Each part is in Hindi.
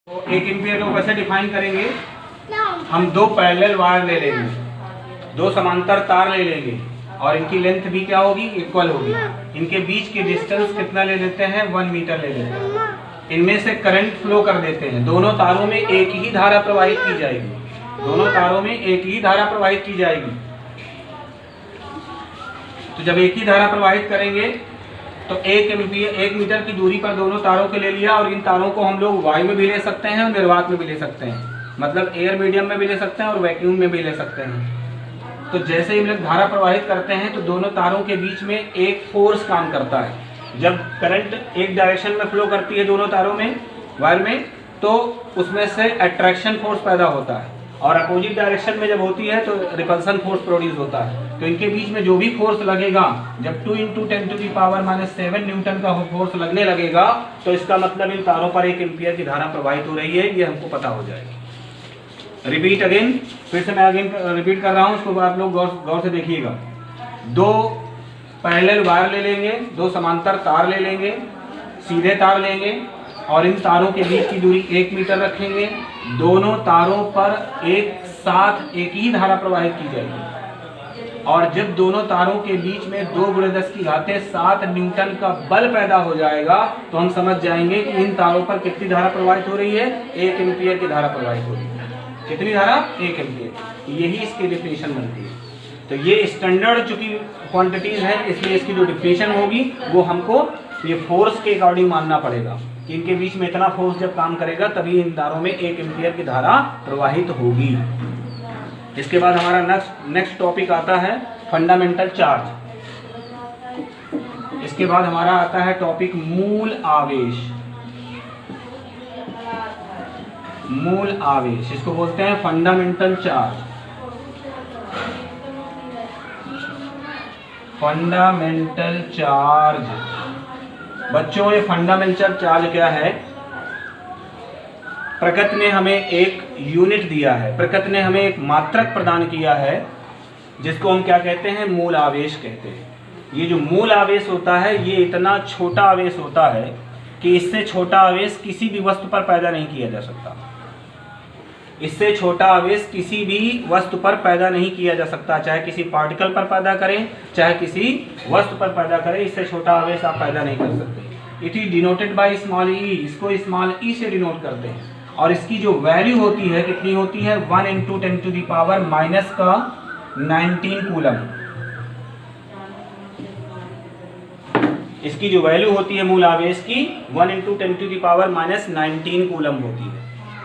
तो 1 एम्पीयर को कैसे डिफाइन करेंगे? हम दो पैरेलल वायर ले लेंगे, दो समांतर तार ले लेंगे और इनकी लेंथ भी क्या होगी? इक्वल होगी। इनके बीच की डिस्टेंस कितना ले लेते हैं? 1 मीटर ले लेते हैं। इनमें से करंट फ्लो कर देते हैं। दोनों तारों में एक ही धारा प्रवाहित की जाएगी, दोनों तारों में एक ही धारा प्रवाहित की जाएगी। तो जब एक ही धारा प्रवाहित करेंगे तो 1 मीटर की दूरी पर दोनों तारों के ले लिया, और इन तारों को हम लोग वायु में भी ले सकते हैं और निर्वात में भी ले सकते हैं, मतलब एयर मीडियम में भी ले सकते हैं और वैक्यूम में भी ले सकते हैं। तो जैसे ही हम लोग धारा प्रवाहित करते हैं तो दोनों तारों के बीच में एक फोर्स काम करता है। जब करंट एक डायरेक्शन में फ्लो करती है दोनों तारों में, वायर में, तो उसमें से अट्रैक्शन फोर्स पैदा होता है, और अपोजिट डायरेक्शन में जब होती है तो रिपल्सन फोर्स प्रोड्यूस होता है। तो इनके बीच में जो भी फोर्स लगेगा, जब 2 × 10⁻⁷ न्यूटन का फोर्स लगने लगेगा, तो इसका मतलब इन तारों पर 1 एम्पीयर की धारा प्रवाहित हो रही है, ये हमको पता हो जाएगा। रिपीट अगेन, फिर से मैं अगेन रिपीट कर रहा हूँ, उसको आप लोग गौर से देखिएगा। दो पैरेलल वायर ले लेंगे, दो समांतर तार ले लेंगे, सीधे तार लेंगे और इन तारों के बीच की दूरी 1 मीटर रखेंगे। दोनों तारों पर एक साथ एक ही धारा प्रवाहित की जाएगी, और जब दोनों तारों के बीच में 2 × 10⁷ न्यूटन का बल पैदा हो जाएगा, तो हम समझ जाएंगे कि इन तारों पर कितनी धारा प्रवाहित हो रही है? 1 एम्पीयर की धारा प्रवाहित हो रही है। कितनी धारा? 1 एम्पीयर। यही इसकी डिफिनेशन बनती है। तो ये स्टैंडर्ड चूंकि क्वांटिटीज है, इसलिए इसकी जो डिफिनेशन होगी वो हमको ये फोर्स के अकॉर्डिंग मानना पड़ेगा कि इनके बीच में इतना फोर्स जब काम करेगा तभी इन तारों में 1 एम्पीयर की धारा प्रवाहित होगी। इसके बाद हमारा नेक्स्ट टॉपिक आता है फंडामेंटल चार्ज। इसके बाद हमारा आता है टॉपिक मूल आवेश। मूल आवेश, इसको बोलते हैं फंडामेंटल चार्ज। फंडामेंटल चार्ज बच्चों, ये फंडामेंटल चार्ज क्या है? प्रकृति ने हमें एक यूनिट दिया है, प्रकृति ने हमें एक मात्रक प्रदान किया है, जिसको हम क्या कहते हैं? मूल आवेश कहते हैं। ये जो मूल आवेश होता है, ये इतना छोटा आवेश होता है कि इससे छोटा आवेश किसी भी वस्तु पर पैदा नहीं किया जा सकता। इससे छोटा आवेश किसी भी वस्तु पर पैदा नहीं किया जा सकता, चाहे किसी पार्टिकल पर पैदा करें, चाहे किसी वस्तु पर पैदा करें, इससे छोटा आवेश आप पैदा नहीं कर सकते। It is denoted by small E, इसको स्मॉल ई से डिनोट करते हैं। और इसकी जो वैल्यू होती है, कितनी होती है? 1 × 10⁻⁻19 कूलम। इसकी जो वैल्यू होती है मूल आवेश की, 1 × 10⁻⁻19 कूलम होती है।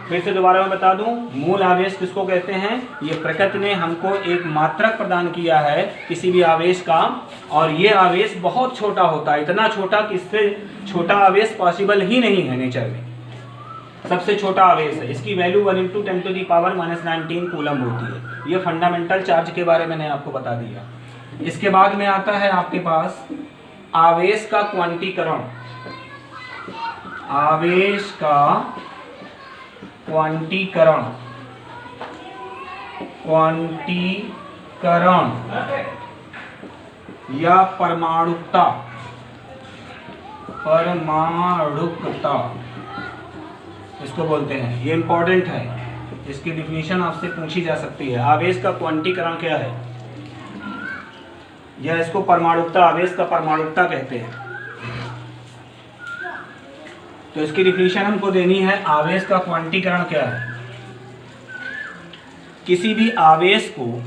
फिर से दोबारा मैं बता दूं, मूल आवेश किसको कहते हैं? ये प्रकृति ने हमको एक मात्रक प्रदान किया है किसी भी आवेश का, और ये आवेश बहुत छोटा होता है, इतना छोटा कि इससे छोटा आवेश पॉसिबल ही नहीं है नेचर में। सबसे छोटा आवेश है, इसकी वैल्यू 1 × 10⁻⁻19 कूलम होती है। ये फंडामेंटल चार्ज के बारे में मैंने आपको बता दिया। इसके बाद में आता है आपके पास आवेश का क्वांटीकरण। आवेश का क्वांटीकरण, क्वांटीकरण या परमाणुकता, परमाणुकता इसको बोलते हैं। ये इंपॉर्टेंट है, इसकी डिफिनीशन आपसे पूछी जा सकती है। आवेश का क्वांटीकरण क्या है, या इसको परमाणुकता, आवेश का परमाणुकता कहते हैं। तो इसकी डिफिनीशन हमको देनी है। आवेश का क्वांटीकरण क्या है? किसी भी आवेश को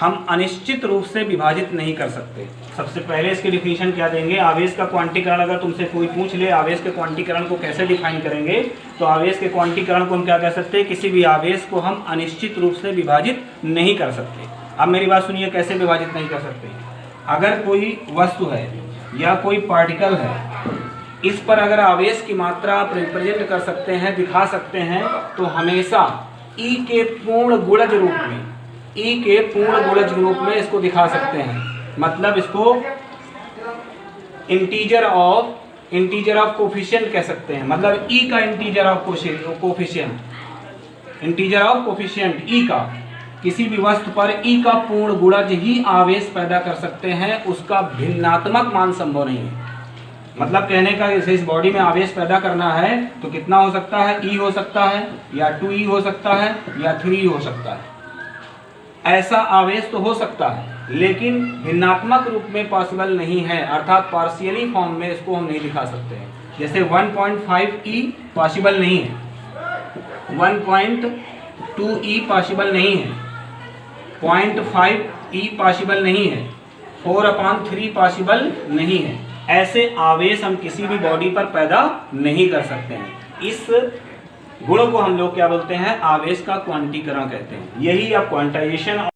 हम अनिश्चित रूप से विभाजित नहीं कर सकते। सबसे पहले इसकी डिफिनीशन क्या देंगे? आवेश का क्वांटीकरण अगर तुमसे कोई पूछ ले, आवेश के क्वांटीकरण को कैसे डिफाइन करेंगे, तो आवेश के क्वांटीकरण को हम क्या कह सकते हैं? किसी भी आवेश को हम अनिश्चित रूप से विभाजित नहीं कर सकते। अब मेरी बात सुनिए, कैसे विभाजित नहीं कर सकते? अगर कोई वस्तु है या कोई पार्टिकल है, इस पर अगर आवेश की मात्रा आप रिप्रेजेंट कर सकते हैं, दिखा सकते हैं, तो हमेशा ई के पूर्ण गुणज रूप में, ई के पूर्ण गुणज रूप में इसको दिखा सकते हैं। मतलब इसको इंटीजर ऑफ कोफिशिएंट कह सकते हैं। मतलब ई का integer of coefficient, integer of coefficient E का, किसी भी वस्तु पर ई का पूर्ण गुणज ही आवेश पैदा कर सकते हैं, उसका भिन्नात्मक मान संभव नहीं है। मतलब कहने का जैसे इस बॉडी में आवेश पैदा करना है तो कितना हो सकता है, E हो सकता है या 2E हो सकता है या 3E हो सकता है। ऐसा आवेश तो हो सकता है लेकिन भिन्नात्मक रूप में पॉसिबल नहीं है, अर्थात पार्शियली फॉर्म में इसको हम नहीं दिखा सकते हैं। जैसे 1.5E पॉसिबल नहीं है, 1.2E पॉसिबल नहीं है, 0.5E पॉसिबल नहीं है, 4/3 पॉसिबल नहीं है। ऐसे आवेश हम किसी भी बॉडी पर पैदा नहीं कर सकते हैं। इस गुण को हम लोग क्या बोलते हैं, आवेश का क्वांटीकरण कहते हैं। यही अब क्वांटाइजेशन